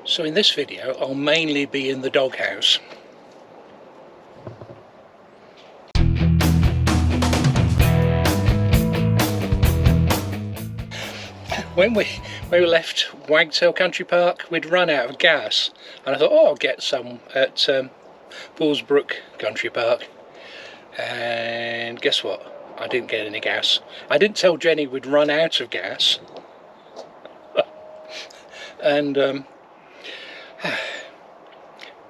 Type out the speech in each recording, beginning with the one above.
So in this video I'll mainly be in the doghouse. When we left Wagtail Country Park, we'd run out of gas, and I thought, oh, I'll get some at Bullsbrook Country Park. And guess what? I didn't get any gas. I didn't tell Jenny we'd run out of gas. And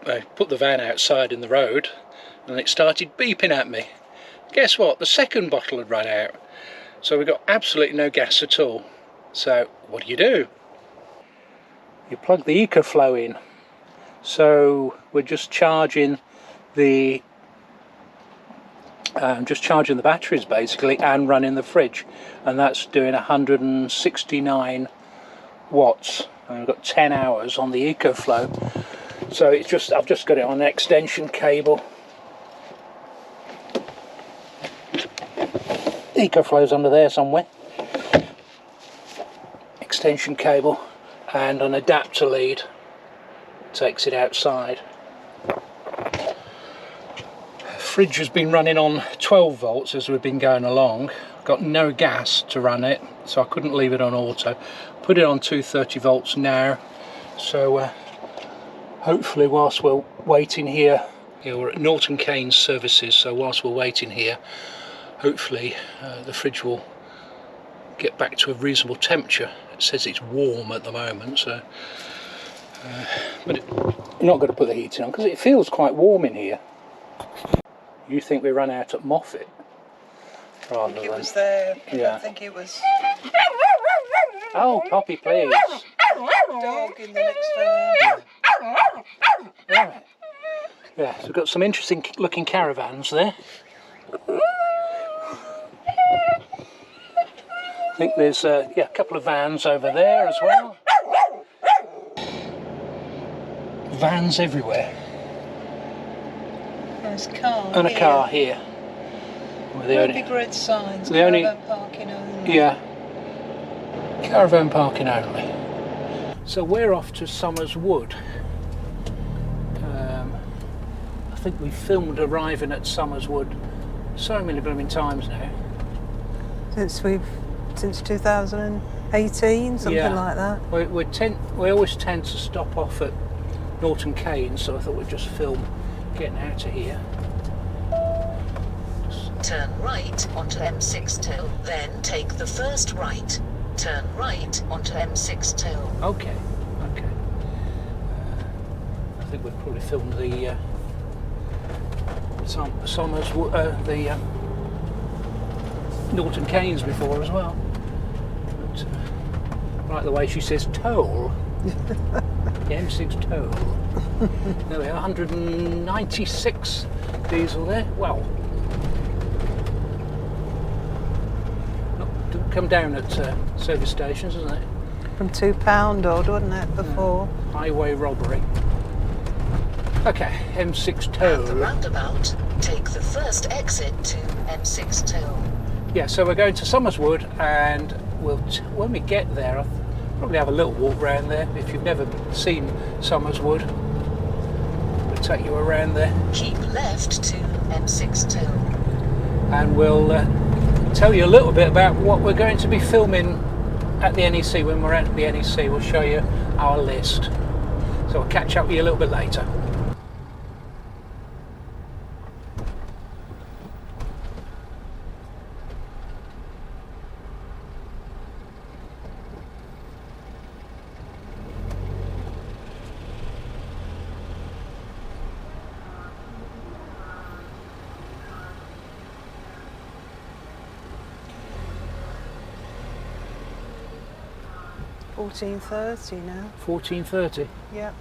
I put the van outside in the road, and it started beeping at me. Guess what? The second bottle had run out. So we got absolutely no gas at all. So what do? You plug the EcoFlow in. So we're just charging the batteries basically, and running the fridge, and that's doing 169 watts. And we've got 10 hours on the EcoFlow. So it's just, I've just got it on an extension cable. EcoFlow's under there somewhere. Extension cable and an adapter lead takes it outside. Fridge has been running on 12 volts as we've been going along. Got no gas to run it, so I couldn't leave it on auto. Put it on 230 volts now. So hopefully whilst we're waiting here, we're at Norton Canes services, so whilst we're waiting here, hopefully the fridge will get back to a reasonable temperature. It says it's warm at the moment, so but I'm not going to put the heating on because it feels quite warm in here. You think we ran out at Moffat? I think it was there. Yeah. I think it was. Oh, Poppy, please. Dog in the next van. Right. Yeah, so we've got some interesting looking caravans there. I think there's a couple of vans over there as well. Vans everywhere. There's a car And here. a car here. Big red signs. the only- Caravan parking only. Yeah. Caravan parking only. So we're off to Somers Wood. I think we filmed arriving at Somers Wood so many blooming times now. Since 2018, something like that. We always tend to stop off at Norton Canes, so I thought we'd just film getting out of here. Turn right onto M6 then take the first right. Turn right onto M6 Okay. I think we've probably filmed the Somers Wood, the Norton Canes before as well. But, right, the way she says toll. The M6 toll. There we are, 196 diesel there. Well, don't come down at service stations, doesn't it? From £2 odd, wasn't it, before? Highway robbery. Okay, M6 At the toll. roundabout, take the first exit to M6 Yeah, so we're going to Somers Wood, and when we get there, I'll probably have a little walk around there. If you've never seen Somers Wood, we'll take you around there, Keep left to M6 and we'll tell you a little bit about what we're going to be filming at the NEC. When we're at the NEC, we'll show you our list. So I'll catch up with you a little bit later. $14.30 now. 14.30. Yeah.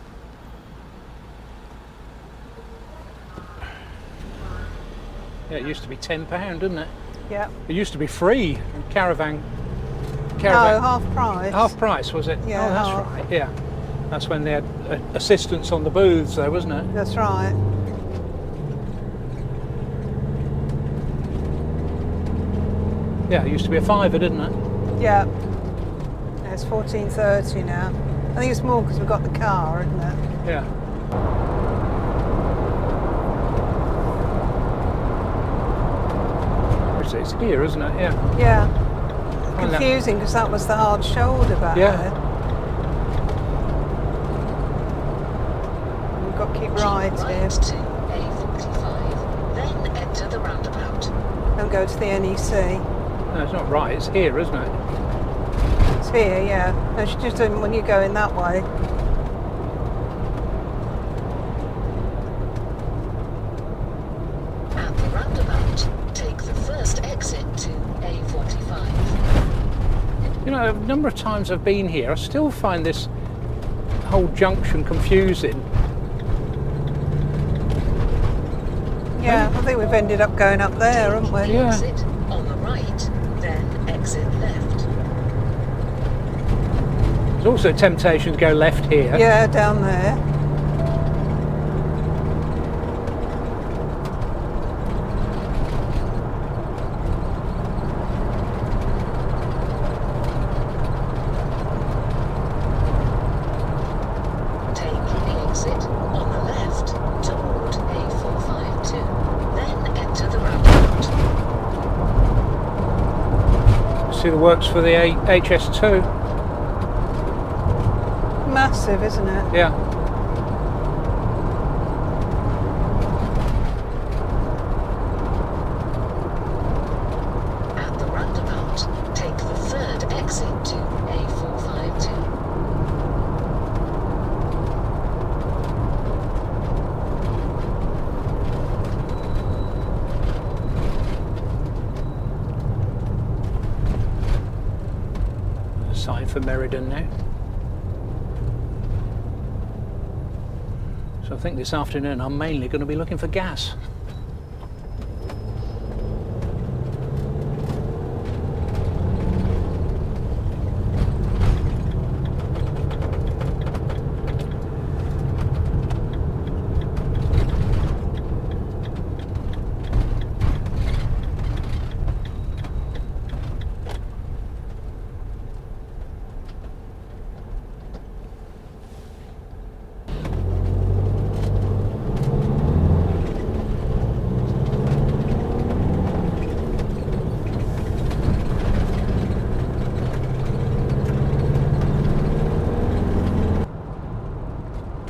Yeah, it used to be £10, didn't it? Yeah. It used to be free. Caravan. No, half price. Half price, was it? Yeah, Oh, that's half. right. Yeah, that's when they had assistance on the booths, though, wasn't it? That's right. Yeah, it used to be a £5, didn't it? Yeah. It's $14.30 now. I think it's more because we've got the car, isn't it? Yeah. It's here, isn't it? Yeah. Yeah. Find that- Confusing because that was the hard shoulder back Yeah. there. We've got to keep right Keep here. right to A45, then enter the roundabout. Don't go to the NEC. No, it's not right. It's here, isn't it? It's here, yeah. No, she just doing when you're going that way. At the roundabout, take the first exit to A45. You know, a number of times I've been here, I still find this whole junction confusing. Yeah, I think we've ended up going up there, haven't we? Yeah. Exit on the right, then exit left. There's also a temptation to go left here. Yeah, down there. Take the exit on the left toward A452, then enter the roundabout. See the works for the HS2. Massive, isn't it? Yeah. At the roundabout, take the third exit to A452. There's a sign for Meriden now. So I think this afternoon I'm mainly going to be looking for gas.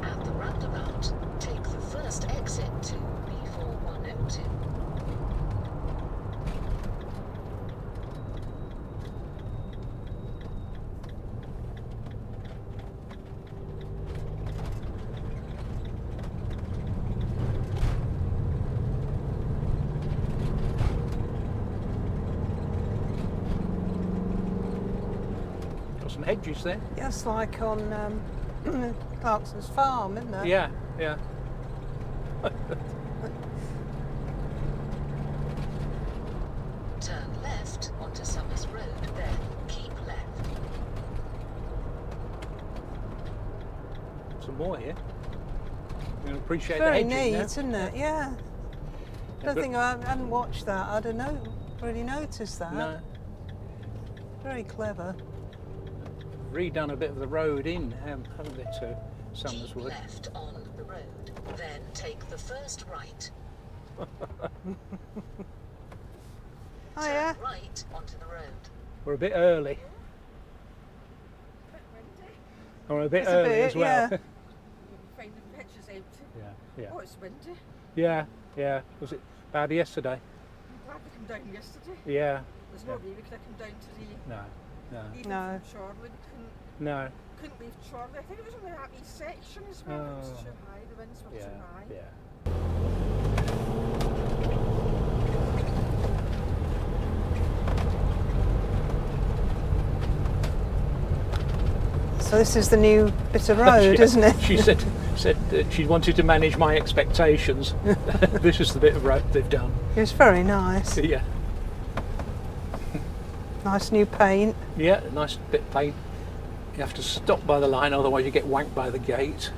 At the roundabout, take the first exit to B4102. Got some hedges there. That's like on Clarkson's farm, isn't it? Yeah, yeah. Turn left onto Somers Road, then keep left. Some more here. I'm going to appreciate Very the hedging neat, now. isn't it? Yeah. Don't but- think I hadn't watched that. I don't know. Really noticed that. No, Very clever. redone a bit of the road in, haven't they, to Somers Keep Wood? left on the road, then take the first right. Oh yeah. Turn right onto the road. We're a bit early. And we're a bit It's a early bit, as well. yeah. Find the pictures empty. Yeah, Oh, it's windy. yeah, yeah. Was it bad yesterday? I'm glad we came down yesterday. Yeah. There's no way we could have come down to the No, no, even No. from Chorley. We no. couldn't leave Chorley. I think it was only that wee section as well. It was Oh. too high. The winds were Yeah, too high. yeah. So this is the new bit of road, Yeah, isn't it? She said that she wanted to manage my expectations. This is the bit of road they've done. It's very nice. Yeah, Nice new paint. yeah, nice bit of paint. You have to stop by the line, otherwise you get wanked by the gate.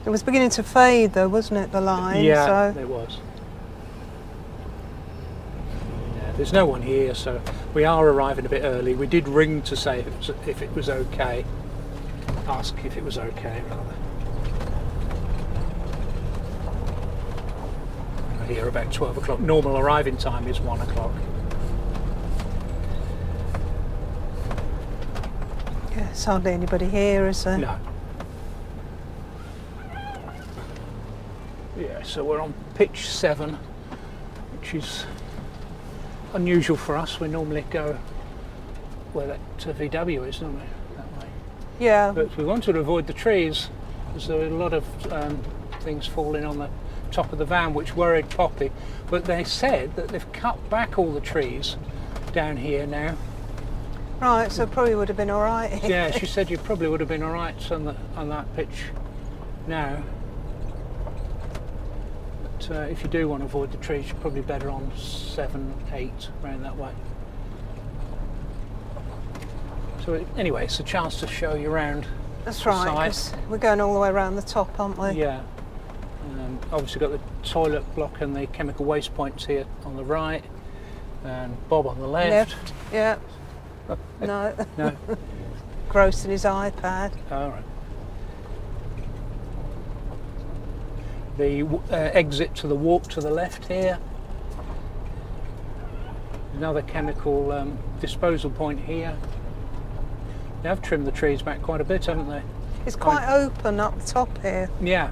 It was beginning to fade though, wasn't it, the line? Yeah, So there was. Yeah, there's no one here, so we are arriving a bit early. We did ring to say if it was okay. ask if it was okay. We're here about 12 o'clock. Normal arriving time is 1 o'clock. Yeah, there's hardly anybody here, is there? No. Yeah, so we're on pitch 7, which is unusual for us. We normally go where that VW is, don't we? That way. Yeah. But we wanted to avoid the trees because there were a lot of things falling on the top of the van which worried Poppy. But they said that they've cut back all the trees down here now. Right, so probably would have been all right. Yeah, she said you probably would have been all right on that pitch now. But if you do want to avoid the trees, you're probably better on 7, 8, around that way. So anyway, it's a chance to show you around. That's right, because we're going all the way around the top, aren't we? Yeah. Obviously got the toilet block and the chemical waste points here on the right, and Bob on the left. Yeah. No. No. Gross in his iPad. All right. The exit to the walk to the left here. Another chemical disposal point here. They have trimmed the trees back quite a bit, haven't they? It's quite open up the top here. Yeah.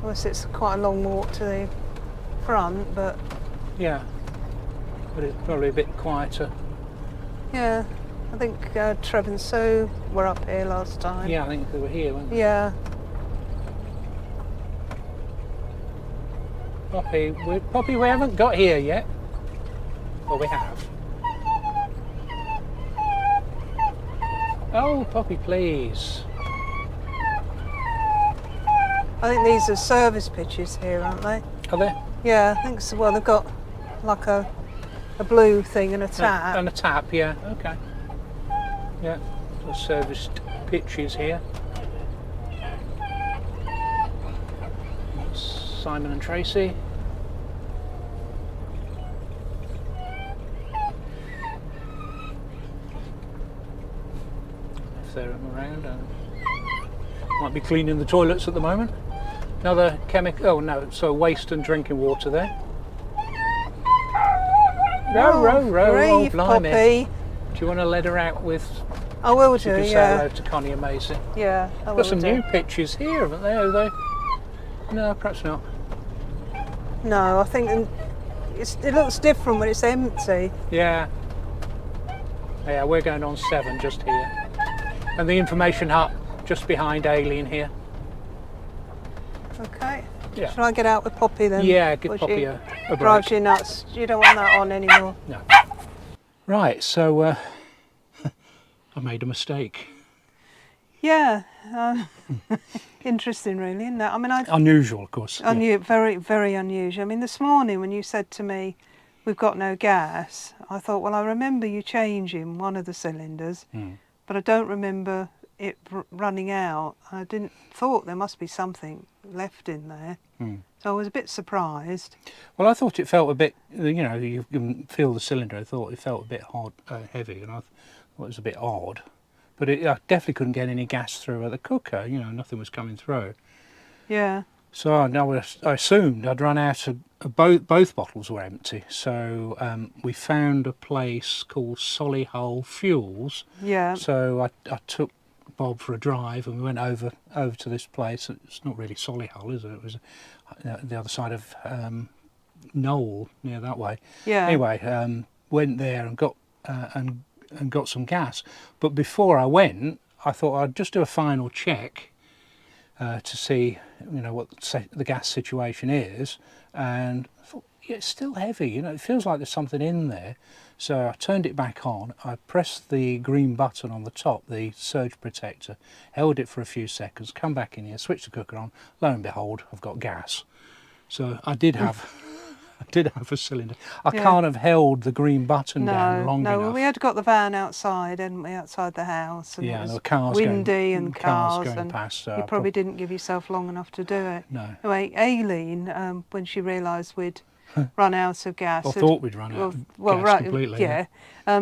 Obviously it's quite a long walk to the front, but... Yeah. But it's probably a bit quieter. Yeah. I think Trev and Sue were up here last time. Yeah, I think they were here, weren't they? Yeah. Poppy, we haven't got here yet. Well, we have. Oh, Poppy, please. I think these are service pitches here, aren't they? Are they? Yeah, I think so. Well, they've got like a blue thing and a tap. And a tap, yeah. Okay. Yeah, the serviced pitches here. Simon and Tracy. If they're around, might be cleaning the toilets at the moment. Another chemical. Oh no, so waste and drinking water there. Row. Oh, blimey. Poppy. Do you want to let her out with? I will do, She can say yeah. hello to Connie and Maisie. Yeah, I will Got some do. new pictures here, haven't they? Are they? No, perhaps not. No, I think it looks different when it's empty. Yeah. Yeah, we're going on 7 just here. And the information hut just behind Aileen here. Okay. Yeah. Shall I get out with Poppy then? Yeah, give Or Poppy she a break. drives you nuts. You don't want that on anymore. No. Right, so I made a mistake. Yeah. Interesting, really, isn't it? I mean, Unusual, of course. Yeah. Very, very unusual. I mean, this morning when you said to me, we've got no gas, I thought, well, I remember you changing one of the cylinders, but I don't remember it running out. I thought there must be something left in there. So I was a bit surprised. Well, I thought it felt a bit, you can feel the cylinder. I thought it felt a bit hard, heavy, and I thought it was a bit odd. But I definitely couldn't get any gas through at the cooker, nothing was coming through. Yeah. So I assumed I'd run out of, both bottles were empty. So we found a place called Solihull Fuels. Yeah. So I took Bob for a drive and we went over to this place. It's not really Solihull, is it? It was the other side of Knoll, near that way. Yeah. Anyway, went there and got some gas. But before I went, I thought I'd just do a final check to see, what the gas situation is. And I thought, yeah, it's still heavy. It feels like there's something in there. So I turned it back on. I pressed the green button on the top, the surge protector, held it for a few seconds, come back in here, switched the cooker on. Lo and behold, I've got gas. So I did have a cylinder. I can't have held the green button down long enough. No, we had got the van outside, hadn't we, outside the house, and it was there were cars windy going, and cars going and past. So you probably didn't give yourself long enough to do it. No. Anyway, Aileen, when she realised we'd run out of gas. I thought we'd run out of gas completely. Yeah.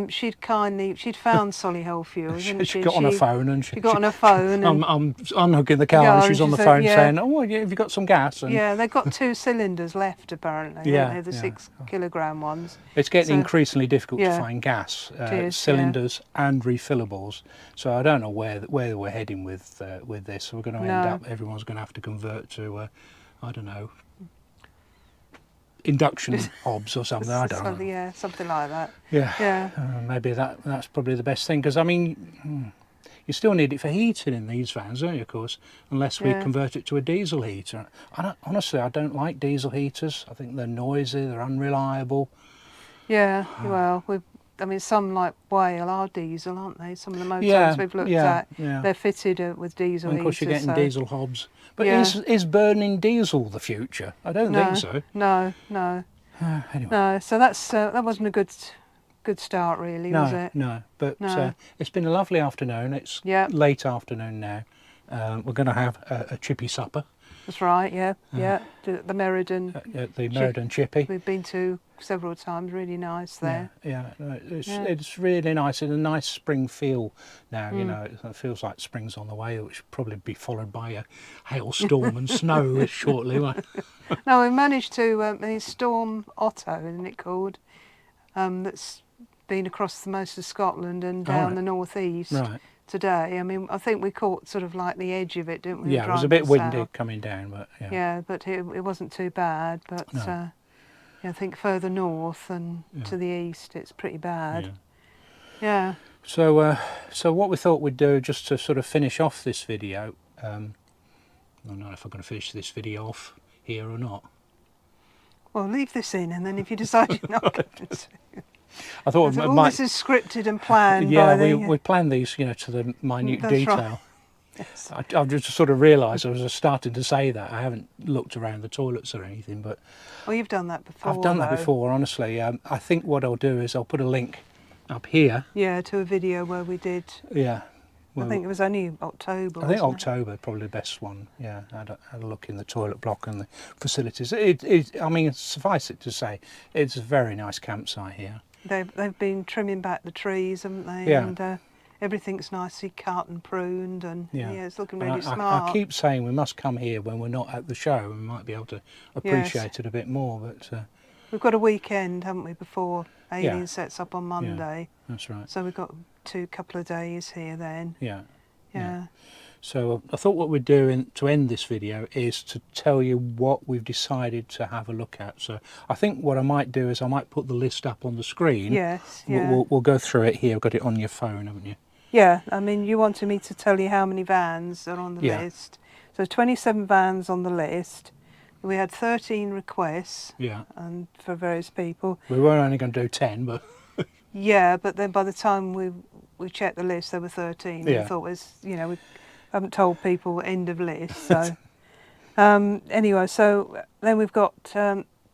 She'd found Solihull fuel. She got on her phone and she got on her phone. And I'm unhooking the car and she's on the phone saying, "Oh, yeah, have you got some gas?" And yeah, they've got 2 cylinders left apparently. Yeah, They're the 6 kilogram ones. It's getting increasingly difficult to find gas, is, cylinders and refillables. So I don't know where we're heading with this. We're going to end up. Everyone's going to have to convert to, I don't know, induction hobs or something. I don't know. Yeah, something like that. Yeah. Maybe that's probably the best thing, because I mean, you still need it for heating in these vans, don't you? Of course, unless we convert it to a diesel heater. Honestly, I don't like diesel heaters. I think they're noisy, they're unreliable. Yeah. Well, I mean, some like Whale are diesel, aren't they? Some of the motorhomes we've looked at, they're fitted with diesel heaters. Of course, you're getting diesel hobs. But is burning diesel the future? I don't think so. No. Anyway. No, so that wasn't a good start, really, was it? No, but it's been a lovely afternoon. It's late afternoon now. We're going to have a chippy supper. That's right, yeah. The Meriden. The Meriden chippy. We've been to several times, really nice there. Yeah. It's really nice. It's a nice spring feel now, you know. It feels like spring's on the way, which will probably be followed by a hailstorm and snow shortly. No, we managed to, Storm Otto, isn't it called? That's been across most of Scotland and down the northeast today. I mean, I think we caught sort of like the edge of it, didn't we? Yeah, it was a bit windy coming down, but yeah, but it wasn't too bad. But I think further north and to the east, it's pretty bad. Yeah. So what we thought we'd do, just to sort of finish off this video, I don't know if I'm going to finish this video off here or not. Well, leave this in, and then if you decide you're not going to. I thought this is scripted and planned. We planned these, to the minute detail. Right. Yes. I've just sort of realised I was starting to say that. I haven't looked around the toilets or anything, but... Well, you've done that before. I've done that before, honestly. I think what I'll do is I'll put a link up here. Yeah, to a video where we did... Yeah. Well, I think it was only October. I think October, probably the best one. Yeah, I had a look in the toilet block and the facilities. I mean, suffice it to say, it's a very nice campsite here. They've been trimming back the trees, haven't they? Yeah. And everything's nicely cut and pruned, and it's looking really smart. I keep saying we must come here when we're not at the show. We might be able to appreciate it a bit more. But we've got a weekend, haven't we, before Alien sets up on Monday? Yeah, that's right. So we've got couple of days here then. Yeah. So I thought what we'd do to end this video is to tell you what we've decided to have a look at. So I think what I might do is I might put the list up on the screen. Yes. We'll go through it here. I've got it on your phone, haven't you? Yeah. I mean, you wanted me to tell you how many vans are on the list. So 27 vans on the list. We had 13 requests. Yeah. And for various people. We were only going to do 10, but. Yeah, but then by the time we checked the list, there were 13. We thought we haven't told people end of list. So anyway, so then we've got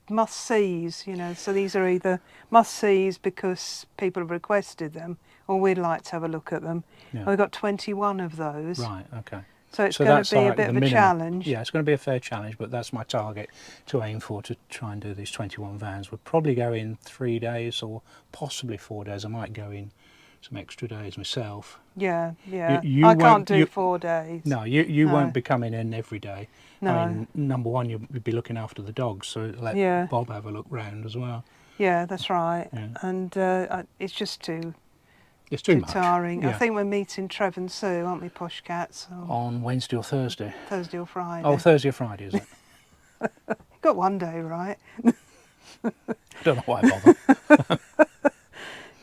must-sees, so these are either must-sees because people have requested them or we'd like to have a look at them. Yeah. And we've got 21 of those. Right, okay. So it's going to be a bit of a challenge. Yeah, it's going to be a fair challenge, but that's my target to aim for, to try and do these 21 vans. We'll probably go in 3 days or possibly 4 days. I might go in some extra days myself. Yeah. I can't do 4 days. No, you won't be coming in every day. No. I mean, number one, you'll be looking after the dogs, so let Bob have a look round as well. Yeah, that's right. Yeah. And it's just too much. Tiring. Yeah. I think we're meeting Trev and Sue, aren't we, Posh Cats? On Wednesday or Thursday? Thursday or Friday. Oh, Thursday or Friday, is it? Got one day right. Don't know why I bother.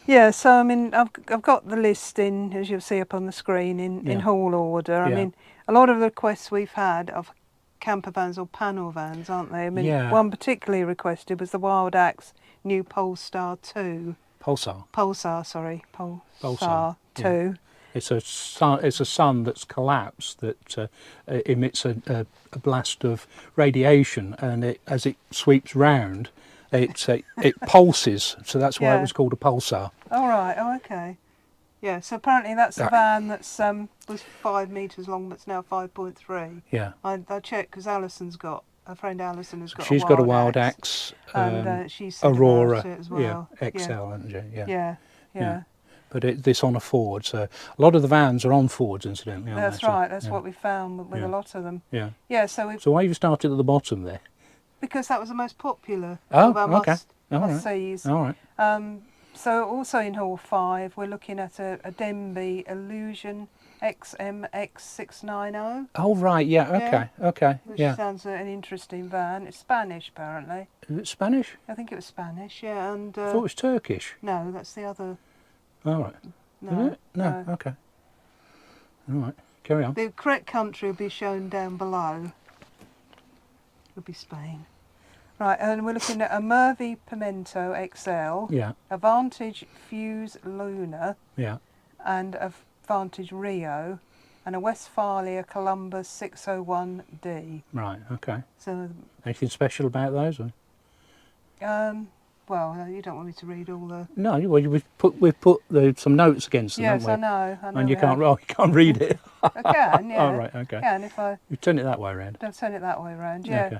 Yeah, so I mean, I've got the list in, as you'll see up on the screen, in whole order. I mean, a lot of the requests we've had of camper vans or panel vans, aren't they? I mean, one particularly requested was the Wild Axe new Polestar 2. Pulsar 2. It's a sun that's collapsed that emits a blast of radiation, and as it sweeps round, it pulses. So that's why it was called a pulsar. Oh right. Oh okay. Yeah. So apparently that's a van that's was 5 metres long, but it's now 5.3. Yeah. I checked because Alison's got our friend Alison has got She's a got a wild axe, and she said Aurora, about it as well. yeah, XL, hasn't she? Yeah. Yeah, yeah. But this on a Ford, so a lot of the vans are on Fords, incidentally, aren't That's they? So, right. That's yeah. what we found with Yeah. a lot of them. Yeah. Yeah. So we So why have you started at the bottom there? because that was the most popular Oh, of our okay. All must right. sees. All right. So also in Hall 5, we're looking at a Denby Illusion XMX690. Oh, right. Yeah. Okay. Okay. Which Yeah. sounds an interesting van. It's Spanish, apparently. Is it Spanish? I think it was Spanish, yeah. And I thought it was Turkish. no, that's the other. All right. No, Is it? No. Okay. All right. Carry on. The correct country will be shown down below. It'll be Spain. Right, and we're looking at a Mervi Pimento XL, Yeah. a Vantage Fuse Luna, Yeah. and a Vantage Rio, and a Westphalia Columbus 601D. Right. Okay. So, Anything special about those? Or? well, you don't want me to read all the. No. Well, we've put some notes against them, Yes, haven't we? I know. And you we can't. have. Oh, you can't read it. I can, yeah. Oh, right. Okay. Can if I You turn it that way around. don't turn it that way around. Yeah. Okay.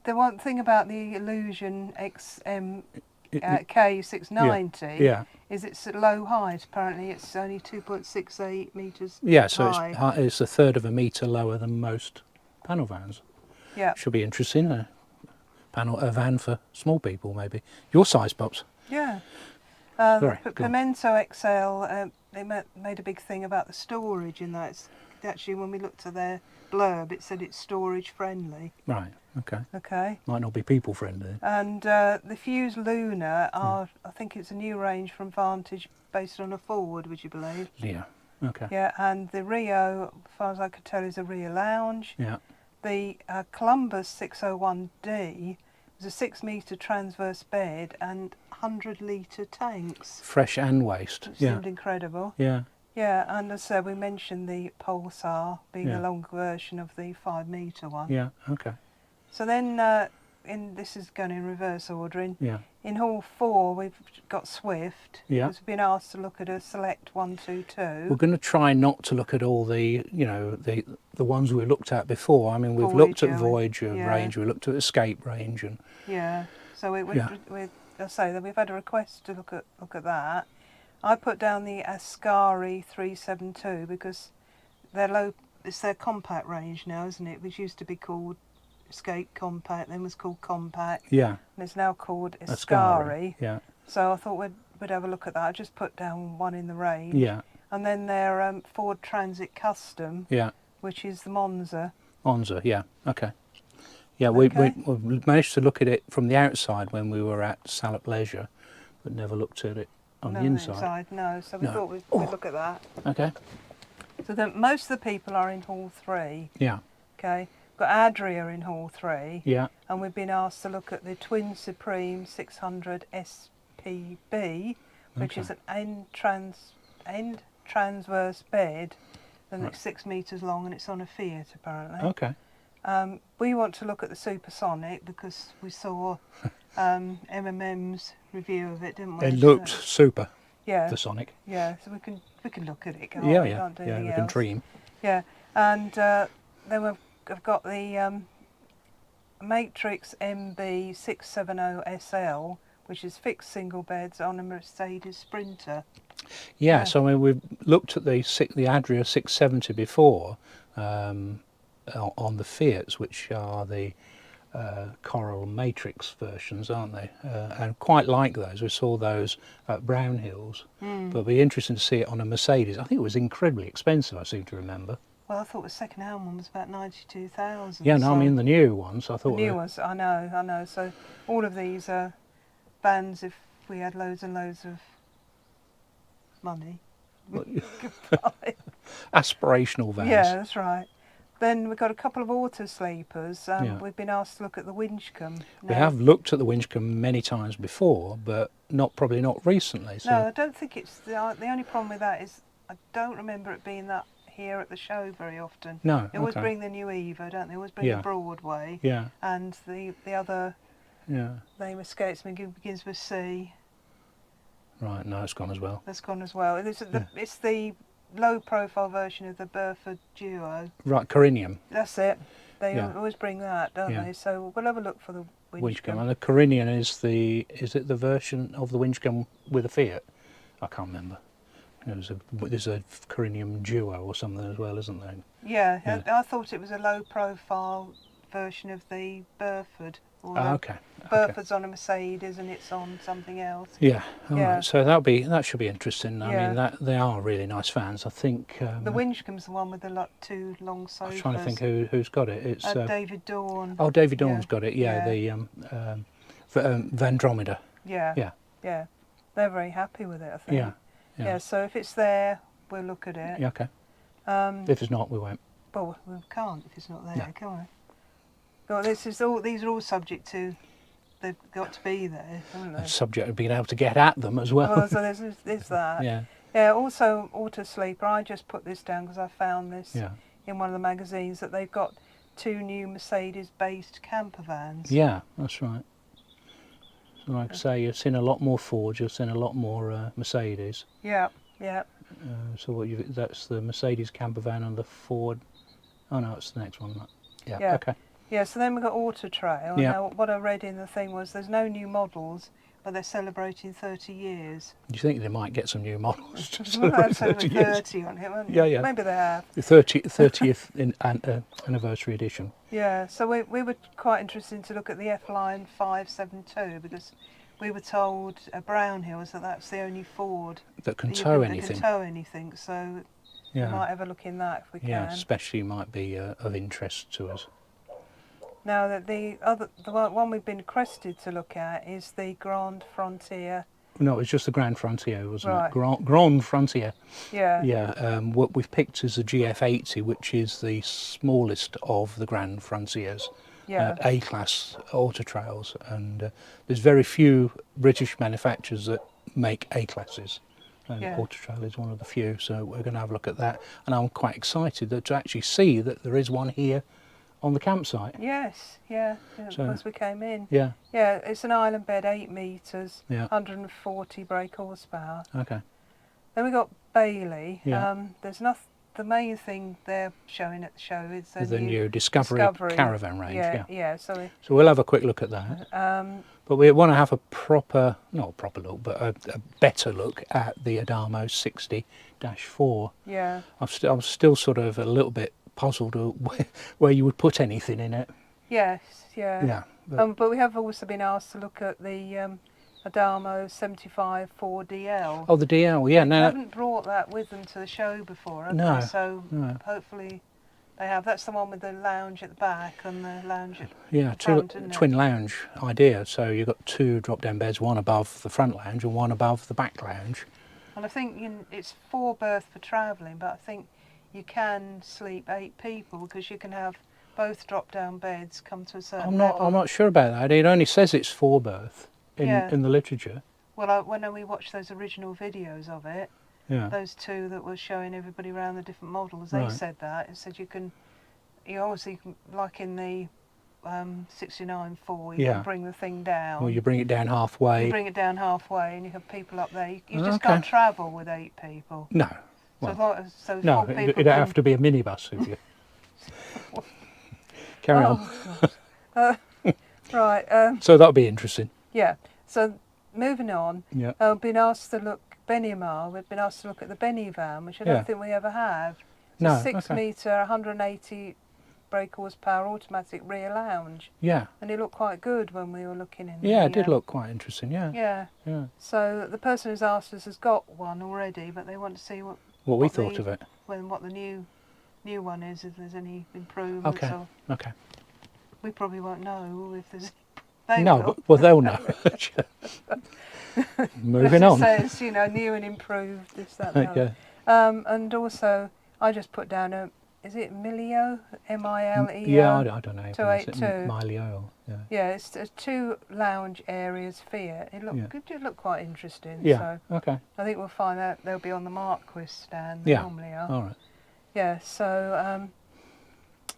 The one thing about the Illusion XM It- K690 Yeah. is it's at low height. Apparently, it's only 2.68 metres Yeah. So high. it's a third of a metre lower than most panel vans. Yeah, Should be interesting. A van for small people, maybe. Your size, Pops. yeah. Sorry, But go on. Pimento XL, they made a big thing about the storage in that. It's actually, when we looked at their blurb, it said it's storage friendly. Right. Okay. Okay. Might not be people friendly. And the Fuse Luna are, I think it's a new range from Vantage based on a Ford, would you believe? Yeah. Okay. Yeah, and the Rio, as far as I could tell, is a rear lounge. Yeah. The Columbus 601D was a 6-metre transverse bed and 100-litre tanks. Fresh and waste. Which Yeah. seemed incredible. Yeah. Yeah, and as I said, we mentioned the Pulsar being Yeah. a longer version of the 5-metre one. Yeah. Okay. So then, this is going in reverse ordering. Yeah. In Hall 4, we've got Swift. Yeah. Because we've been asked to look at a Select 122. We're going to try not to look at all the ones we looked at before. I mean, we've looked at Voyager yeah. range, we looked at Escape range, and Yeah. So Yeah. I'll say that we've had a request to look at that. I put down the Ascari 372 because it's their compact range now, isn't it? Which used to be called Escape Compact, then was called Compact, yeah, and it's now called Ascari. Ascari. Yeah. So I thought we'd have a look at that. I just put down one in the range. Yeah. And then their Ford Transit Custom, Yeah. which is the Monza. Monza. Yeah. Okay. Yeah, Okay. we managed to look at it from the outside when we were at Salop Leisure, but never looked at it on No, the inside. no. So we No. thought we'd look at that. Okay. So most of the people are in Hall 3. Yeah. Okay. Got Adria in Hall 3. Yeah. And we've been asked to look at the Twin Supreme 600 SPB, which is an end transverse bed, and it's 6 metres long, and it's on a Fiat apparently. Okay. We want to look at the Supersonic because we saw MMM's review of it, didn't we? It looked super. Yeah. The Sonic. Yeah. So we can look at it. Can't Yeah. we? Yeah. Can't do Yeah. anything We can else. dream. Yeah. And then I've got the Matrix MB 670 SL, which is fixed single beds on a Mercedes Sprinter. Yeah, Yeah. so I mean, we've looked at the Adria 670 before on the Fiats, which are the Coral Matrix versions, aren't they? And quite like those. We saw those at Brownhills, but it'd be interesting to see it on a Mercedes. I think it was incredibly expensive, I seem to remember. Well, I thought the second-hand one was about 92,000. Yeah, no, so I mean the new ones. I the thought new ones. I know. So all of these are vans. If we had loads and loads of money, we could buy. aspirational vans. Yeah, that's right. Then we've got a couple of auto sleepers. Yeah. We've been asked to look at the Winchcombe. We have looked at the Winchcombe many times before, but probably not recently. So. No, I don't think it's the only problem with that is I don't remember it being that here at the show very often. No, They always okay. bring the new Eva, don't they? Always bring Yeah. the Broadway. Yeah, And the other yeah. name escapes me, begins with C. Right, no, it's gone as well. That's gone as well. It's the low profile version of the Burford Duo. Right, Corinium. That's it. They Yeah. always bring that, don't Yeah. they? So we'll have a look for the winch Winchcombe. gun. And the Carinian is it the version of the Winchcombe with a Fiat? I can't remember. There's a Carinian Duo or something as well, isn't there? Yeah, Yeah. I thought it was a low-profile version of the Burford. Or the Okay. Burford's on a Mercedes and it's on something else. Yeah. All Yeah. right. So that should be interesting. I Yeah. mean, that they are really nice fans. I think. The Winchcombe's the one with the two long I sofas. was trying to think who's got it. It's David Dawn. oh, David Yeah. Dawn's got it. Yeah. Yeah. The Vandromeda. Yeah. Yeah. Yeah. They're very happy with it, I think. Yeah. Yeah. So if it's there, we'll look at it. Yeah. Okay. If it's not, we won't. Well, we can't if it's not there, No. can we? Well, these are all subject to. They've got to be there, haven't they? Subject to being able to get at them as well. Well, so there's that. Yeah. Yeah. Also, Auto Sleeper. I just put this down because I found this Yeah. in one of the magazines that they've got 2 new Mercedes-based camper vans. Yeah, that's right. So like I say, you've seen a lot more Fords, you've seen a lot more Mercedes. Yeah. Yeah. So that's the Mercedes camper van and the Ford. Oh no, it's the next one. Yeah. Yeah. Okay. Yeah. So then we've got Auto Trail. Yeah. Now, what I read in the thing was there's no new models, but they're celebrating 30 years. Do you think they might get some new models? to Well, celebrate that's over 30 years? 30 on it, won't Yeah, it? yeah. Maybe they have. The 30th anniversary edition. Yeah, so we were quite interested to look at the F-Line 572 because we were told at Brownhills that that's the only Ford That can that tow that anything. can tow anything. So we Yeah. might have a look in that if we Yeah, can. especially might be of interest to us. Now that the one we've been requested to look at is the Grand Frontier. No, it was just the Grand Frontier, wasn't Right. it? Grand Frontier. Yeah. Yeah, what we've picked is the GF80, which is the smallest of the Grand Frontiers, Yeah. A-class auto trails, and there's very few British manufacturers that make A-classes. And Yeah. Auto Trail is one of the few, so we're going to have a look at that. And I'm quite excited to actually see that there is one here on the campsite. Yes. Yeah. So- Once we came in. Yeah, Yeah. It's an island bed, 8 metres, yeah, 140 brake horsepower. okay. Then we got Bailey. Yeah. There's the main thing they're showing at the show is The new Discovery caravan range, yeah. Yeah. So So we'll have a quick look at that. But we want to have a not a proper look, but a better look at the Adamo 60-4. yeah. I'm still sort of a little bit puzzled where you would put anything in it. Yes. Yeah. Yeah. But, But we have also been asked to look at the Adamo 75 4DL. oh, the DL, yeah, They no, haven't brought that with them to the show before, have No, they? So no. hopefully they have. That's the one with the lounge at the back and the lounge at yeah, front, isn't it? twin lounge idea. So you've got 2 drop-down beds, one above the front lounge and one above the back lounge. And I think it's 4 berth for travelling, but I think you can sleep 8 people because you can have both drop-down beds come to a certain level. I'm not sure about that. It only says it's 4 berth Yeah. in the literature. Well, when we watched those original videos of it, Yeah. those 2 that were showing everybody around the different models, they Right. said that. It said you obviously, like in the 69 4, you Yeah. can bring the thing down. Well, you bring it down halfway. You bring it down halfway and you have people up there. You just Okay. can't travel with 8 people. No. So, Well, so no, 4 people it'd can- have to be a minibus with you. Carry on. Oh, God. Right, So that'll be interesting. yeah. So moving on, Yeah. we've been asked to look, Benimar, we've been asked to look at the Benny van, which I don't Yeah. think we ever have. It's No, a 6 okay. metre, 180 brake horsepower automatic rear lounge. Yeah. And it looked quite good when we were looking in Yeah, the, it did look quite interesting. Yeah. Yeah. Yeah. So the person who's asked us has got one already, but they want to see what What we thought of it. what the new one is, if there's any improvements. Okay. Or Okay. we probably won't know if there's. They No, will. well they'll know. Moving on. It says, new and improved, this, that, and the Yeah. other. And also, I just put down is it Mileo? Mileo? Yeah, I don't know. Is it 282. Mileo? Yeah. Yeah, it's 2 lounge areas Fiat. It Yeah. did look quite interesting. Yeah. So Okay. I think we'll find out they'll be on the Marquis stand. They Yeah. normally are. All right. Yeah. So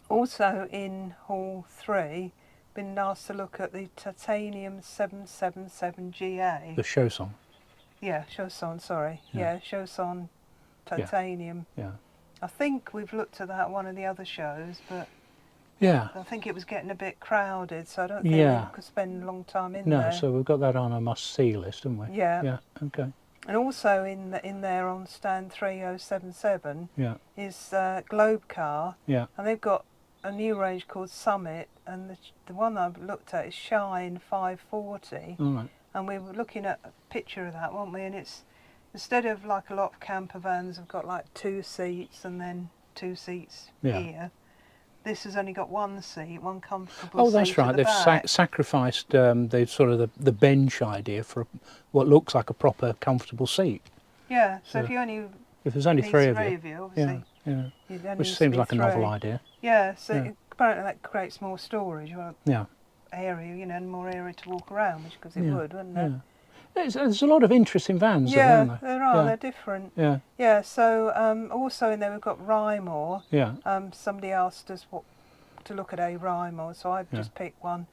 also in Hall 3, been asked to look at the Titanium 777 GA. The show song. Yeah, Chausson, sorry. Yeah. Yeah, Chausson Titanium. Yeah. I think we've looked at that one of the other shows, but Yeah. I think it was getting a bit crowded, so I don't think Yeah. we could spend a long time in No, there. so we've got that on a must-see list, haven't we? Yeah. Yeah. Okay. And also in there on stand 3077 Yeah. is Globe Car, Yeah. and they've got a new range called Summit, and the one I've looked at is Shine 540, All right. and we were looking at a picture of that, weren't we? And it's, instead of like a lot of camper vans have got like 2 seats and then 2 seats here, this has only got 1 seat, one comfortable Oh, seat that's right. at the They've back. sacrificed the sort of the bench idea for what looks like a proper comfortable seat. Yeah, so So if you only if there's only need three of you, you, obviously, yeah, you'd only which need to seems be like a novel 3. idea. Yeah, so Yeah. apparently that creates more storage, well, Yeah. area, you know, and more area to walk around, which because it Yeah. would, wouldn't Yeah. it? There's a lot of interesting vans there, Yeah, aren't there? there are. Yeah. They're different. Yeah. Yeah. So also in there we've got Rymore. Yeah. Somebody asked us to look at a Rymore, so I've just picked one,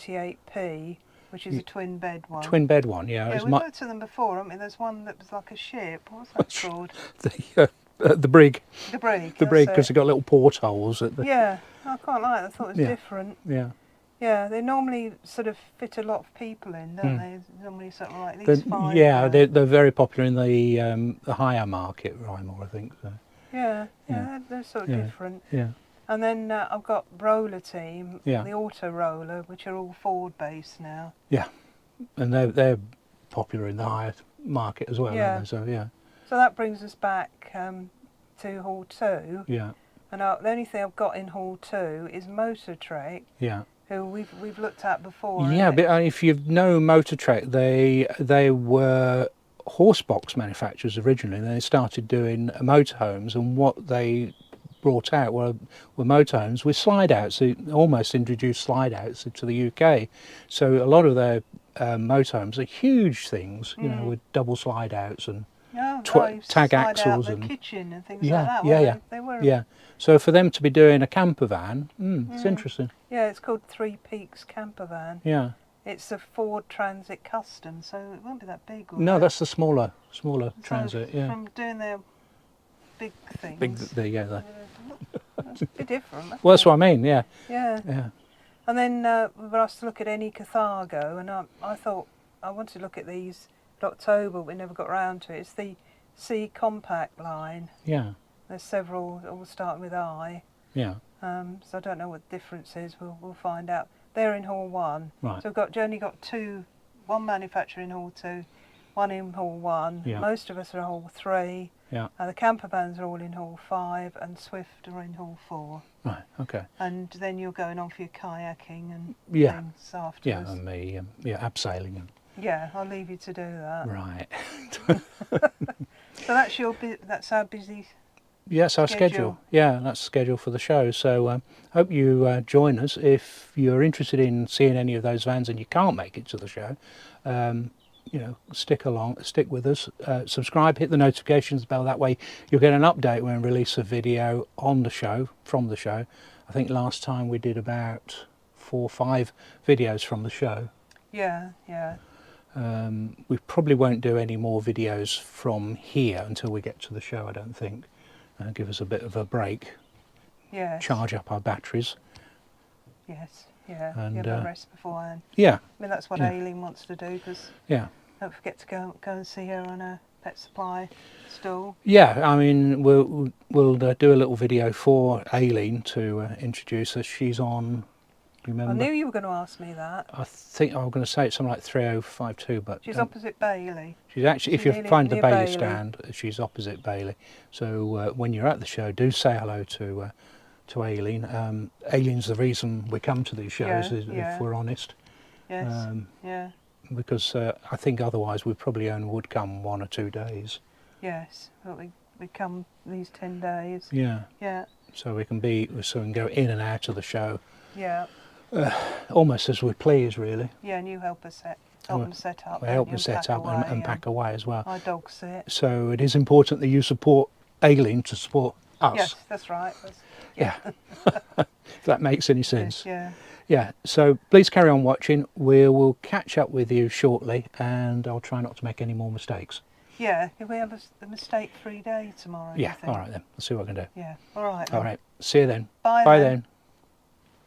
98p, which is a twin bed one. Twin bed one. Yeah. Yeah, It's we've looked at them before, haven't we? There's one that was like a ship. What's that called? the brig. The brig. The brig, that's because it. it's got little portholes at the. Yeah, I quite like it. I thought it was Yeah. different. Yeah. Yeah, they normally sort of fit a lot of people in, don't they? Normally sort of like The- these 5. yeah, they're very popular in the higher market, Rymore, I think. So. Yeah, Yeah. they're sort of Yeah. different. Yeah. And then I've got Roller Team, Yeah. the Auto Roller, which are all Ford based now. Yeah. And they're popular in the higher market as well, Yeah. aren't they? So yeah. So that brings us back to Hall 2. Yeah. And the only thing I've got in Hall 2 is Motor Trek, Yeah. who we've looked at before. Yeah, and but if you know Motor Trek, they were horse box manufacturers originally. They started doing motorhomes, and what they brought out were motorhomes with slide outs. They almost introduced slide outs into the UK. So a lot of their motorhomes are huge things, you know, with double slide outs and Oh, tag slide out axles the and kitchen and things yeah, like that. yeah, weren't yeah, They were. yeah. So for them to be doing a camper van, it's interesting. Yeah, it's called Three Peaks Camper Van. Yeah. It's a Ford Transit Custom, so it won't be that big. Will No, it? that's the smaller So Transit. Yeah. From doing their big things. Big. The. It's a bit different. Well, that's what I mean. Yeah. Yeah. Yeah. And then we were asked to look at NEC Carthago, and I thought I wanted to look at these in October, but we never got round to it. It's the C Compact line. Yeah. There's several, all starting with I. Yeah. So I don't know what the difference is. We'll find out. They're in Hall 1. Right. So we've only got one manufacturer in Hall 2, one in Hall 1. Yeah. Most of us are Hall 3. Yeah. The camper vans are all in Hall 5, and Swift are in Hall 4. Right. Okay. And then you're going on for your kayaking and Yeah. things Yeah. afterwards. And the abseiling. And, Yeah, I'll leave you to do that. right. So that's our busy. Yes, our schedule. Yeah, that's the schedule for the show. So hope you join us. If you're interested in seeing any of those vans and you can't make it to the show, you know, stick with us. Subscribe, hit the notifications bell. That way you'll get an update when we release a video on the show, from the show. I think last time we did about 4 or 5 videos from the show. Yeah, yeah. We probably won't do any more videos from here until we get to the show, I don't think. Give us a bit of a break, Yes. charge up our batteries. Yes, yeah. And, Give a rest beforehand. Yeah, I mean, that's what Yeah. Aileen wants to do, because yeah. don't forget to go and see her on a pet supply stall. Yeah, I mean, we'll do a little video for Aileen to introduce us. She's on, remember? I knew you were going to ask me that. I think I was going to say it's something like 3052, but She's opposite Bailey. she's actually, if she's you near- find the near Bailey Bailey. stand, she's opposite Bailey. So when you're at the show, do say hello to Aileen. Aileen's the reason we come to these shows, Yeah. if we're honest. Yes, yeah, Because I think otherwise we probably only would come 1 or 2 days. yes. But we come these 10 days. Yeah. Yeah, So we can go in and out of the show yeah, almost as we please, really. yeah. And you help us help them set up. We don't help you, them set pack up away, and pack away as well. My dog sit. So it is important that you support Aileen to support us. Yes, that's right. Yeah. If that makes any sense. Yeah. Yeah, so please carry on watching. We will catch up with you shortly, and I'll try not to make any more mistakes. Yeah, can we have a mistake-free day tomorrow? do you Yeah, think? all right then. Let's see what I can do. Yeah, all right. All then. right, see you then. Bye Bye then. then.